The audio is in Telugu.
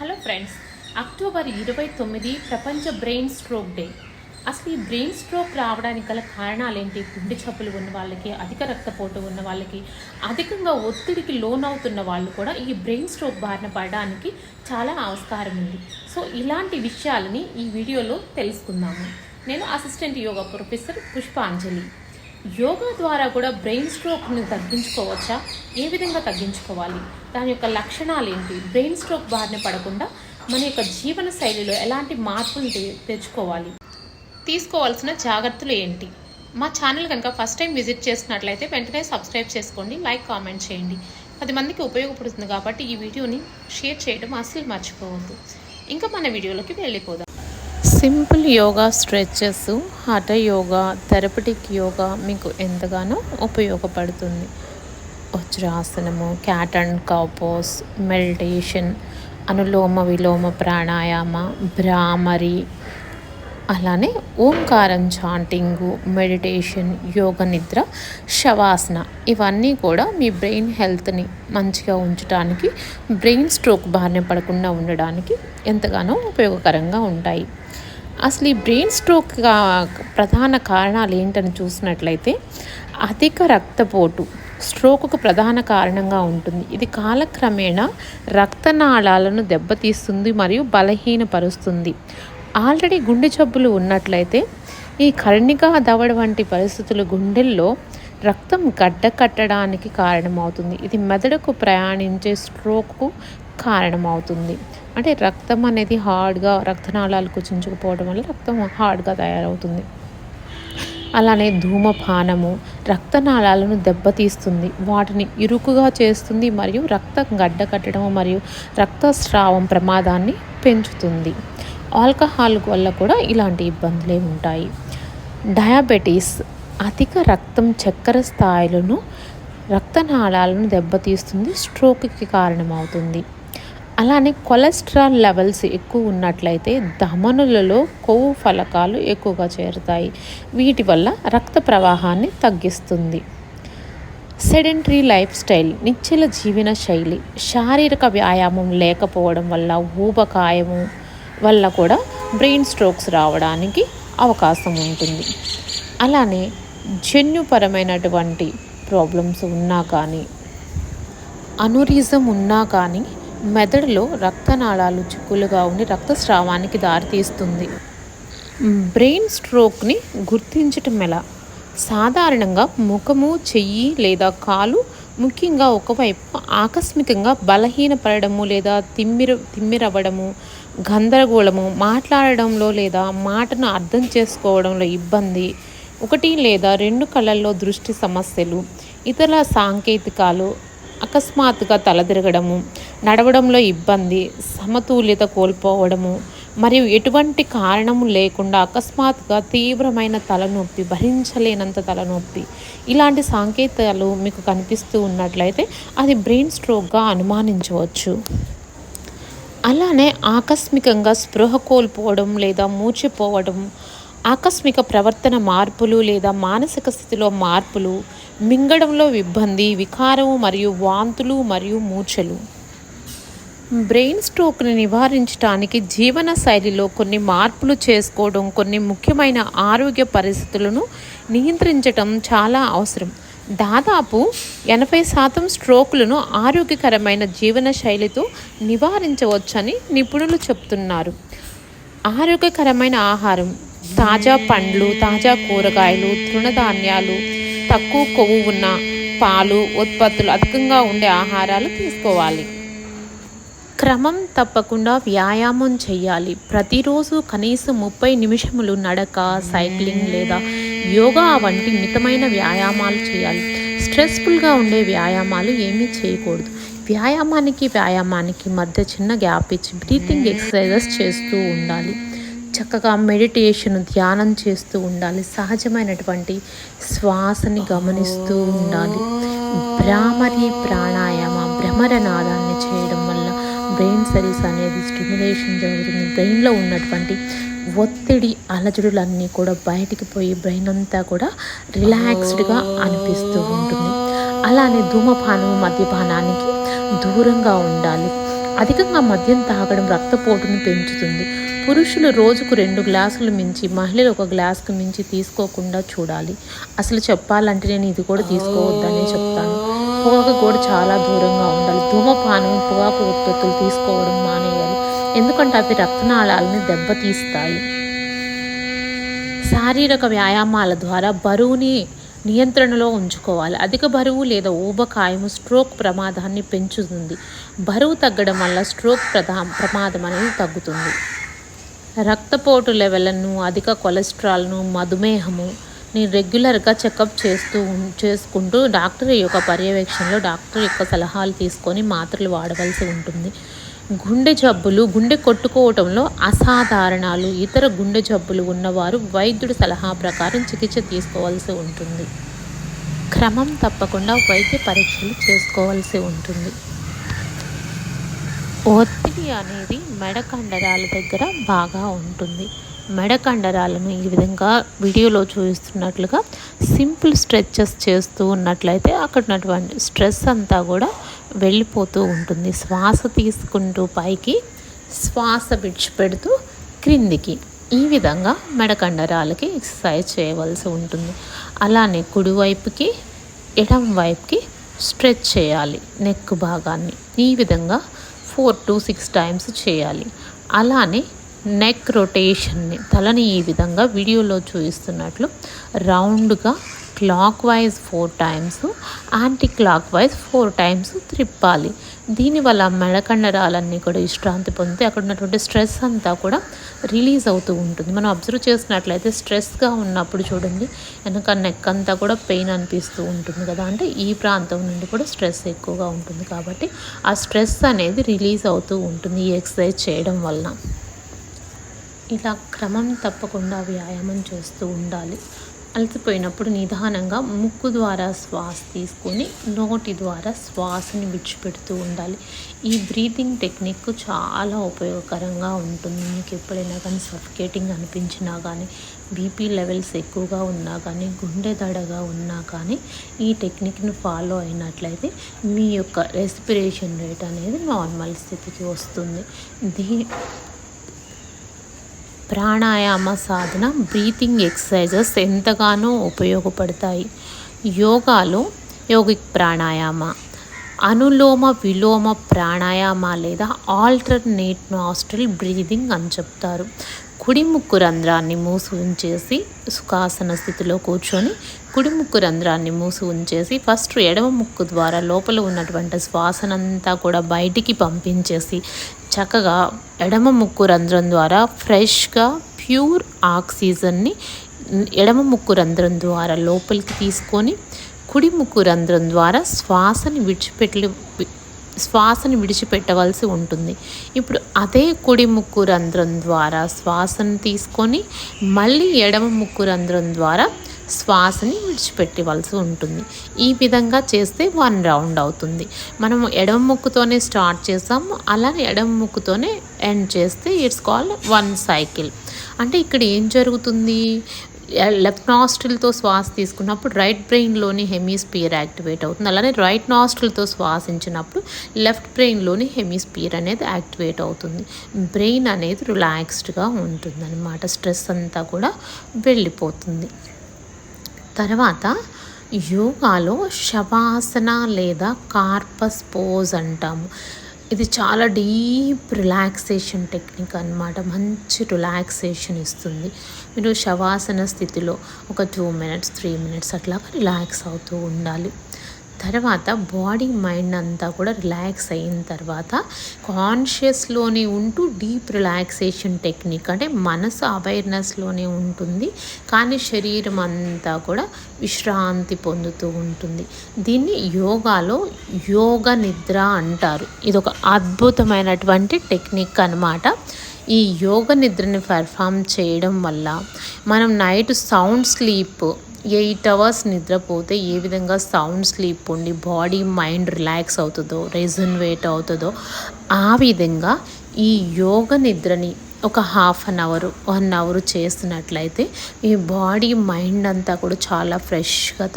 హలో ఫ్రెండ్స్, అక్టోబర్ 29 ప్రపంచ బ్రెయిన్ స్ట్రోక్ డే. అసలు ఈ బ్రెయిన్ స్ట్రోక్ రావడానికి గల కారణాలు ఏంటి? గుండె జబ్బులు ఉన్న వాళ్ళకి, అధిక రక్తపోటు ఉన్న వాళ్ళకి, అధికంగా ఒత్తిడికి లోనవుతున్న వాళ్ళు కూడా ఈ బ్రెయిన్ స్ట్రోక్ బారిన పడడానికి చాలా ఆస్కారం ఉంది. సో ఇలాంటి విషయాలని ఈ వీడియోలో తెలుసుకుందాము. నేను అసిస్టెంట్ యోగా ప్రొఫెసర్ పుష్పాంజలి. యోగా ద్వారా కూడా బ్రెయిన్ స్ట్రోక్ని తగ్గించుకోవచ్చా? ఏ విధంగా తగ్గించుకోవాలి? దాని యొక్క లక్షణాలు ఏంటి? బ్రెయిన్ స్ట్రోక్ బారిన పడకుండా మన యొక్క జీవన శైలిలో ఎలాంటి మార్పులు తెచ్చుకోవాలి? తీసుకోవాల్సిన జాగ్రత్తలు ఏంటి? మా ఛానల్ కనుక ఫస్ట్ టైం విజిట్ చేసినట్లయితే వెంటనే సబ్స్క్రైబ్ చేసుకోండి, లైక్ కామెంట్ చేయండి. 10 మందికి ఉపయోగపడుతుంది కాబట్టి ఈ వీడియోని షేర్ చేయడం అస్సలు మర్చిపోవద్దు. ఇంకా మన వీడియోలోకి వెళ్ళిపోదాం. Simple yoga stretches, hatha yoga, therapeutic yoga మీకు ఎంతగానో ఉపయోగపడుతుంది. వజ్రాసనము, cat and cow pose, meditation, anuloma viloma pranayama, భ్రామరి, అలానే ఓంకారం చాంటింగు, మెడిటేషన్, యోగ నిద్ర, శవాసన, ఇవన్నీ కూడా మీ బ్రెయిన్ హెల్త్ని మంచిగా ఉంచడానికి, బ్రెయిన్ స్ట్రోక్ బారిన పడకుండా ఉండడానికి ఎంతగానో ఉపయోగకరంగా ఉంటాయి. అసలు ఈ బ్రెయిన్ స్ట్రోక్ ప్రధాన కారణాలు ఏంటని చూసినట్లయితే అధిక రక్తపోటు స్ట్రోక్కు ప్రధాన కారణంగా ఉంటుంది. ఇది కాలక్రమేణా రక్తనాళాలను దెబ్బతీస్తుంది మరియు బలహీనపరుస్తుంది. ఆల్రెడీ గుండె జబ్బులు ఉన్నట్లయితే ఈ కర్ణికా దవడ వంటి పరిస్థితులు గుండెల్లో రక్తం గడ్డ కట్టడానికి కారణమవుతుంది. ఇది మెదడుకు ప్రయాణించే స్ట్రోక్కు కారణమవుతుంది. అంటే రక్తం అనేది హార్డ్గా, రక్తనాళాలు కుచించుకుపోవడం వల్ల రక్తం హార్డ్గా తయారవుతుంది. అలానే ధూమపానము రక్తనాళాలను దెబ్బతీస్తుంది, వాటిని ఇరుకుగా చేస్తుంది మరియు రక్తం గడ్డ కట్టడం మరియు రక్తస్రావం ప్రమాదాన్ని పెంచుతుంది. ఆల్కహాల్ వల్ల కూడా ఇలాంటి ఇబ్బందులే ఉంటాయి. డయాబెటీస్ అధిక రక్తం చక్కెర స్థాయిలను రక్తనాళాలను దెబ్బతీస్తుంది, స్ట్రోక్కి కారణమవుతుంది. అలానే కొలెస్ట్రాల్ లెవెల్స్ ఎక్కువ ఉన్నట్లయితే ధమనులలో కొవ్వు ఫలకాలు ఎక్కువగా చేరుతాయి, వీటి వల్ల రక్త ప్రవాహాన్ని తగ్గిస్తుంది. సెడెంటరీ లైఫ్ స్టైల్, నిశ్చల జీవన శైలి, శారీరక వ్యాయామం లేకపోవడం వల్ల, ఊబకాయము వల్ల కూడా బ్రెయిన్ స్ట్రోక్స్ రావడానికి అవకాశం ఉంటుంది. అలానే జన్యుపరమైనటువంటి ప్రాబ్లమ్స్ ఉన్నా కానీ, అనురిజం ఉన్నా కానీ మెదడులో రక్తనాళాలు చిక్కులుగా ఉండి రక్తస్రావానికి దారితీస్తుంది. బ్రెయిన్ స్ట్రోక్ని గుర్తించటం ఎలా? సాధారణంగా ముఖము, చెయ్యి లేదా కాలు, ముఖ్యంగా ఒకవైపు ఆకస్మికంగా బలహీనపడము లేదా తిమ్మిరవ్వడము, గందరగోళము, మాట్లాడడంలో లేదా మాటను అర్థం చేసుకోవడంలో ఇబ్బంది, 1 లేదా 2 కళ్ళల్లో దృష్టి సమస్యలు, ఇతర సాంకేతికాలు, అకస్మాత్తుగా తలదిరగడము, నడవడంలో ఇబ్బంది, సమతుల్యత కోల్పోవడము మరియు ఎటువంటి కారణము లేకుండా అకస్మాత్తుగా తీవ్రమైన తలనొప్పి, భరించలేనంత తలనొప్పి, ఇలాంటి సంకేతాలు మీకు కనిపిస్తూ ఉన్నట్లయితే అది బ్రెయిన్ స్ట్రోక్గా అనుమానించవచ్చు. అలానే ఆకస్మికంగా స్పృహ కోల్పోవడం లేదా మూర్ఛపోవడం, ఆకస్మిక ప్రవర్తన మార్పులు లేదా మానసిక స్థితిలో మార్పులు, మింగడంలో ఇబ్బంది, వికారము మరియు వాంతులు మరియు మూర్ఛలు. బ్రెయిన్ స్ట్రోక్ని నివారించడానికి జీవన శైలిలో కొన్ని మార్పులు చేసుకోవడం, కొన్ని ముఖ్యమైన ఆరోగ్య పరిస్థితులను నియంత్రించడం చాలా అవసరం. దాదాపు 80% స్ట్రోకులను ఆరోగ్యకరమైన జీవన శైలితో నివారించవచ్చని నిపుణులు చెప్తున్నారు. ఆరోగ్యకరమైన ఆహారం, తాజా పండ్లు, తాజా కూరగాయలు, తృణధాన్యాలు, తక్కువ కొవ్వు ఉన్న పాలు ఉత్పత్తులు, అధికంగా ఉండే ఆహారాలు తీసుకోవాలి. క్రమం తప్పకుండా వ్యాయామం చేయాలి. ప్రతిరోజు కనీసం 30 నిమిషములు నడక, సైక్లింగ్ లేదా యోగా వంటి మితమైన వ్యాయామాలు చేయాలి. స్ట్రెస్ఫుల్గా ఉండే వ్యాయామాలు ఏమీ చేయకూడదు. వ్యాయామానికి మధ్య చిన్న గ్యాప్ ఇచ్చి బ్రీతింగ్ ఎక్సర్సైజెస్ చేస్తూ ఉండాలి. చక్కగా మెడిటేషన్, ధ్యానం చేస్తూ ఉండాలి. సహజమైనటువంటి శ్వాసని గమనిస్తూ ఉండాలి. భ్రామరి ప్రాణాయామ, భ్రమరనాదాన్ని చేయడం వల్ల బ్రెయిన్ సెల్స్ అనేది స్టిమ్యులేషన్ జరుగుతుంది. బ్రెయిన్లో ఉన్నటువంటి ఒత్తిడి, అలజడులన్నీ కూడా బయటికి పోయి బ్రెయిన్ అంతా కూడా రిలాక్స్డ్గా అనిపిస్తూ ఉంటుంది. అలానే ధూమపానం, మద్యపానానికి దూరంగా ఉండాలి. అధికంగా మద్యం తాగడం రక్తపోటును పెంచుతుంది. పురుషులు రోజుకు 2 గ్లాసులు మించి, మహిళలు 1 గ్లాసుకు మించి తీసుకోకుండా చూడాలి. అసలు చెప్పాలంటే నేను ఇది కూడా తీసుకోవద్దనే చెప్తాను. పొగాకు కూడా చాలా దూరంగా ఉండాలి. ధూమపానం, పొగాకు ఉత్పత్తులు తీసుకోవడం మానేయాలి. ఎందుకంటే అవి రక్తనాళాలని దెబ్బతీస్తాయి. శారీరక వ్యాయామాల ద్వారా బరువుని నియంత్రణలో ఉంచుకోవాలి. అధిక బరువు లేదా ఊబకాయము స్ట్రోక్ ప్రమాదాన్ని పెంచుతుంది. బరువు తగ్గడం వల్ల స్ట్రోక్ ప్రమాదం అనేది తగ్గుతుంది. రక్తపోటు లెవెల్ను, అధిక కొలెస్ట్రాల్ను, మధుమేహము రెగ్యులర్గా చెకప్ చేసుకుంటూ డాక్టర్ యొక్క పర్యవేక్షణలో డాక్టర్ యొక్క సలహాలు తీసుకొని మాత్రలు వాడవలసి ఉంటుంది. గుండె జబ్బులు, గుండె కొట్టుకోవటంలో అసాధారణాలు, ఇతర గుండె జబ్బులు ఉన్నవారు వైద్యుడి సలహా ప్రకారం చికిత్స తీసుకోవాల్సి ఉంటుంది. క్రమం తప్పకుండా వైద్య పరీక్షలు చేసుకోవాల్సి ఉంటుంది. ఒత్తిడి అనేది మెడ కండరాల దగ్గర బాగా ఉంటుంది. మెడ కండరాలను ఈ విధంగా వీడియోలో చూపిస్తున్నట్లుగా సింపుల్ స్ట్రెచెస్ చేస్తూ ఉన్నట్లయితే అక్కడ ఉన్నటువంటి స్ట్రెస్ అంతా కూడా వెళ్ళిపోతూ ఉంటుంది. శ్వాస తీసుకుంటూ పైకి, శ్వాస విడిచిపెడుతూ క్రిందికి, ఈ విధంగా మెడ కండరాలకి ఎక్సర్సైజ్ చేయవలసి ఉంటుంది. అలానే కుడివైపుకి, ఎడమ వైపుకి స్ట్రెచ్ చేయాలి. నెక్ భాగాన్ని ఈ విధంగా 4 to 6 టైమ్స్ చేయాలి. అలానే నెక్ రొటేషన్ని, తలని ఈ విధంగా వీడియోలో చూపిస్తున్నట్లు రౌండ్గా clockwise 4 times, anti clockwise 4 times త్రిప్పాలి. దీనివల్ల మెడ కండరాలన్నీ కూడా విశ్రాంతి పొందితే అక్కడ ఉన్నటువంటి స్ట్రెస్ అంతా కూడా రిలీజ్ అవుతూ ఉంటుంది. మనం అబ్జర్వ్ చేసినట్లయితే స్ట్రెస్గా ఉన్నప్పుడు చూడండి, వెనక నెక్ అంతా కూడా పెయిన్ అనిపిస్తూ ఉంటుంది కదా, అంటే ఈ ప్రాంతం నుండి కూడా స్ట్రెస్ ఎక్కువగా ఉంటుంది. కాబట్టి ఆ స్ట్రెస్ అనేది రిలీజ్ అవుతూ ఉంటుంది ఈ ఎక్సర్సైజ్ చేయడం వలన. ఇలా క్రమం తప్పకుండా వ్యాయామం చేస్తూ ఉండాలి. అలసిపోయినప్పుడు నిదానంగా ముక్కు ద్వారా శ్వాస తీసుకొని నోటి ద్వారా శ్వాసని విడిచిపెడుతూ ఉండాలి. ఈ బ్రీతింగ్ టెక్నిక్ చాలా ఉపయోగకరంగా ఉంటుంది. మీకు ఎప్పుడైనా కానీ సఫికేటింగ్ అనిపించినా కానీ, బీపీ లెవెల్స్ ఎక్కువగా ఉన్నా కానీ, గుండె దడగా ఉన్నా కానీ ఈ టెక్నిక్ను ఫాలో అయినట్లయితే మీ యొక్క రెస్పిరేషన్ రేట్ అనేది నార్మల్ స్థితికి వస్తుంది. ప్రాణాయామ సాధన, బ్రీతింగ్ ఎక్సర్సైజెస్ ఎంతగానో ఉపయోగపడతాయి. యోగాలో యోగిక్ ప్రాణాయామ, అనులోమ విలోమ ప్రాణాయామ లేదా ఆల్టర్నేట్ నాస్ట్రిల్ బ్రీదింగ్ అని చెప్తారు. కుడి ముక్కు రంధ్రాన్ని మూసి ఉంచేసి సుఖాసన స్థితిలో కూర్చొని కుడి ముక్కు రంధ్రాన్ని మూసి ఉంచేసి ఫస్ట్ ఎడమ ముక్కు ద్వారా లోపల ఉన్నటువంటి శ్వాసనంతా కూడా బయటికి పంపించేసి చక్కగా ఎడమ ముక్కు రంధ్రం ద్వారా ఫ్రెష్గా ప్యూర్ ఆక్సిజన్ని ఎడమ ముక్కు రంధ్రం ద్వారా లోపలికి తీసుకొని కుడి ముక్కు రంధ్రం ద్వారా శ్వాసని విడిచిపెట్టవలసి ఉంటుంది. ఇప్పుడు అదే కుడి ముక్కు రంధ్రం ద్వారా శ్వాసను తీసుకొని మళ్ళీ ఎడమ ముక్కు రంధ్రం ద్వారా శ్వాసని విడిచిపెట్టవలసి ఉంటుంది. ఈ విధంగా చేస్తే 1 రౌండ్ అవుతుంది. మనము ఎడమ ముక్కుతోనే స్టార్ట్ చేసాము, అలానే ఎడమ ముక్కుతోనే ఎండ్ చేస్తే ఇట్స్ కాల్డ్ 1 సైకిల్. అంటే ఇక్కడ ఏం జరుగుతుంది, లెఫ్ట్ నాస్ట్రిల్తో శ్వాస తీసుకున్నప్పుడు రైట్ బ్రెయిన్లోని హెమిస్పియర్ యాక్టివేట్ అవుతుంది. అలానే రైట్ నాస్ట్రిల్తో శ్వాసించినప్పుడు లెఫ్ట్ బ్రెయిన్లోని హెమిస్పియర్ అనేది యాక్టివేట్ అవుతుంది. బ్రెయిన్ అనేది రిలాక్స్డ్గా ఉంటుంది అన్నమాట. స్ట్రెస్ అంతా కూడా వెళ్ళిపోతుంది. తర్వాత యోగాలో శవాసన లేదా కార్పస్ పోజ్ అంటాము. ఇది చాలా డీప్ రిలాక్సేషన్ టెక్నిక్ అన్నమాట. మంచి రిలాక్సేషన్ ఇస్తుంది. మీరు శవాసన స్థితిలో ఒక 2 minutes 3 minutes అట్లా రిలాక్స్ అవుతూ ఉండాలి. తర్వాత బాడీ మైండ్ అంతా కూడా రిలాక్స్ అయిన తర్వాత కాన్షియస్లోనే ఉంటూ డీప్ రిలాక్సేషన్ టెక్నిక్, అంటే మనసు అవేర్నెస్లోనే ఉంటుంది కానీ శరీరం అంతా కూడా విశ్రాంతి పొందుతూ ఉంటుంది. దీన్ని యోగాలో యోగ నిద్ర అంటారు. ఇది ఒక అద్భుతమైనటువంటి టెక్నిక్ అన్నమాట. ఈ యోగ నిద్రని పెర్ఫామ్ చేయడం వల్ల మనం నైట్ సౌండ్ స్లీప్ 8 hours నిద్రపోతే ఏ విధంగా సౌండ్ స్లీప్ ఉండి బాడీ మైండ్ రిలాక్స్ అవుతుందో, రెజొనేట్ అవుతుందో, ఆ విధంగా ఈ యోగ నిద్రని ఒక 1/2 hour 1 hour చేస్తున్నట్లయితే ఈ బాడీ మైండ్ అంతా కూడా చాలా ఫ్రెష్గా